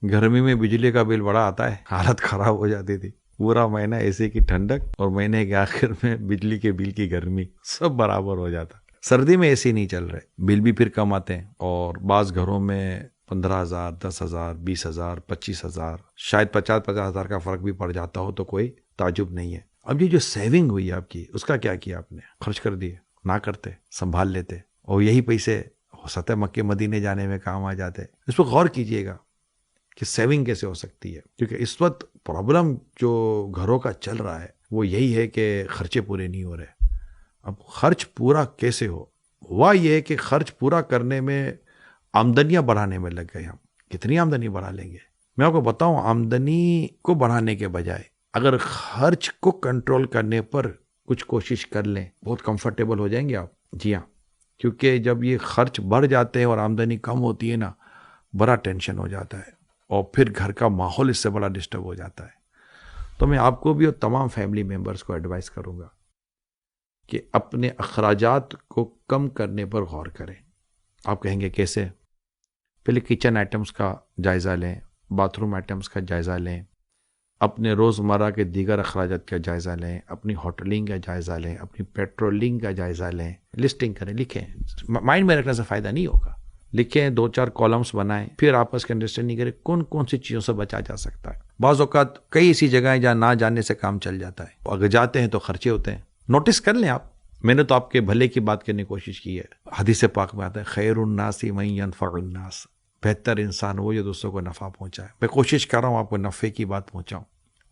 گرمی میں بجلی کا بل بڑا آتا ہے، حالت خراب ہو جاتی تھی، پورا مہینہ اے سی کی ٹھنڈک اور مہینے کے آخر میں بجلی کے بل کی گرمی، سب برابر ہو جاتا۔ سردی میں اے سی نہیں چل رہے، بل بھی پھر کم آتے ہیں، اور بعض گھروں میں 15,000 10,000 20,000 25,000 شاید 50,000 کا فرق بھی پڑ جاتا ہو تو کوئی تعجب نہیں ہے۔ اب یہ جو سیونگ ہوئی آپ کی، اس کا کیا کیا آپ نے؟ خرچ کر دیے؟ نہ کرتے، سنبھال لیتے، اور یہی پیسے ہو سکتا ہے مکے مدینے جانے میں کام آ جاتے۔ اس پہ غور کیجئے گا کہ سیونگ کیسے ہو سکتی ہے، کیونکہ اس وقت پرابلم جو گھروں کا چل رہا ہے وہ یہی ہے کہ خرچے پورے نہیں ہو رہے۔ اب خرچ پورا کیسے ہوا یہ ہے کہ خرچ پورا کرنے میں آمدنیاں بڑھانے میں لگ گئے ہم۔ کتنی آمدنی بڑھا لیں گے؟ میں آپ کو بتاؤں، آمدنی کو بڑھانے کے بجائے اگر خرچ کو کنٹرول کرنے پر کچھ کوشش کر لیں، بہت کمفرٹیبل ہو جائیں گے آپ۔ جی ہاں، کیونکہ جب یہ خرچ بڑھ جاتے ہیں اور آمدنی کم ہوتی ہے نا، بڑا ٹینشن ہو جاتا ہے، اور پھر گھر کا ماحول اس سے بڑا ڈسٹرب ہو جاتا ہے۔ تو میں آپ کو بھی اور تمام فیملی ممبرس کو ایڈوائز کروں گا کہ اپنے اخراجات کو کم کرنے پر غور کریں۔ آپ کہیں گے کیسے؟ پہلے کچن آئٹمس کا جائزہ لیں، باتھ روم آئٹمس کا جائزہ لیں، اپنے روزمرہ کے دیگر اخراجات کا جائزہ لیں، اپنی ہوٹلنگ کا جائزہ لیں، اپنی پیٹرولنگ کا جائزہ لیں، لسٹنگ کریں، لکھیں۔ مائنڈ میں رکھنے سے فائدہ نہیں ہوگا، لکھیں، 2-4 کالمس بنائیں، پھر آپس کے انڈرسٹینڈنگ کریں کون کون سی چیزوں سے بچا جا سکتا ہے۔ بعض اوقات کئی ایسی جگہیں جہاں نہ جانے سے کام چل جاتا ہے، اگر جاتے ہیں تو خرچے ہوتے ہیں، نوٹس کر لیں آپ۔ میں نے تو آپ کے بھلے کی بات کرنے کی کوشش کی ہے۔ حدیث پاک میں آتا ہے خیر الناس من ینفع الناس، بہتر انسان وہ جو دوسروں کو نفع پہنچائے۔ میں کوشش کر رہا ہوں آپ کو نفع کی بات پہنچاؤں۔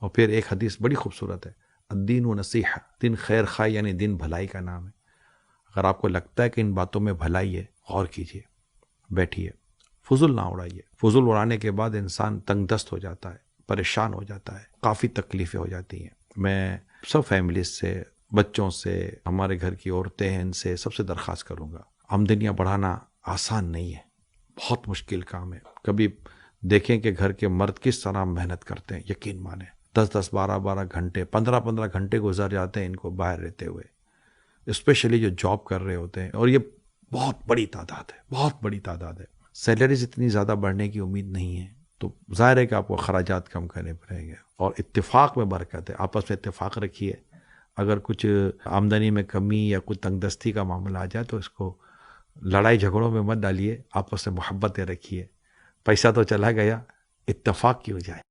اور پھر ایک حدیث بڑی خوبصورت ہے، الدین نصیحہ، دین خیر خواہ یعنی دین بھلائی کا نام ہے۔ اگر آپ کو لگتا ہے کہ ان باتوں میں بھلائی ہے، غور کیجیے، بیٹھیے، فضول نہ اڑائیے۔ فضول اڑانے کے بعد انسان تنگ دست ہو جاتا ہے، پریشان ہو جاتا ہے، کافی تکلیفیں ہو جاتی ہیں۔ میں سب فیملیز سے، بچوں سے، ہمارے گھر کی عورتیں ہیں، ان سے سب سے درخواست کروں گا، آمدنیاں بڑھانا آسان نہیں ہے، بہت مشکل کام ہے۔ کبھی دیکھیں کہ گھر کے مرد کس طرح محنت کرتے ہیں، یقین مانیں 10-10 12-12 گھنٹے، 15-15 گھنٹے گزر جاتے ہیں ان کو باہر رہتے ہوئے، اسپیشلی جو جاب کر رہے ہوتے ہیں، اور یہ بہت بڑی تعداد ہے، بہت بڑی تعداد ہے۔ سیلریز اتنی زیادہ بڑھنے کی امید نہیں ہے، تو ظاہر ہے کہ آپ کو اخراجات کم کرنے پڑیں گے۔ اور اتفاق میں برکت ہے، آپس میں اتفاق رکھیے۔ اگر کچھ آمدنی میں کمی یا کچھ تنگ دستی کا معاملہ آ جائے تو اس کو لڑائی جھگڑوں میں مت ڈالیے، آپس میں محبتیں رکھیے۔ پیسہ تو چلا گیا، اتفاق کی ہو جائے۔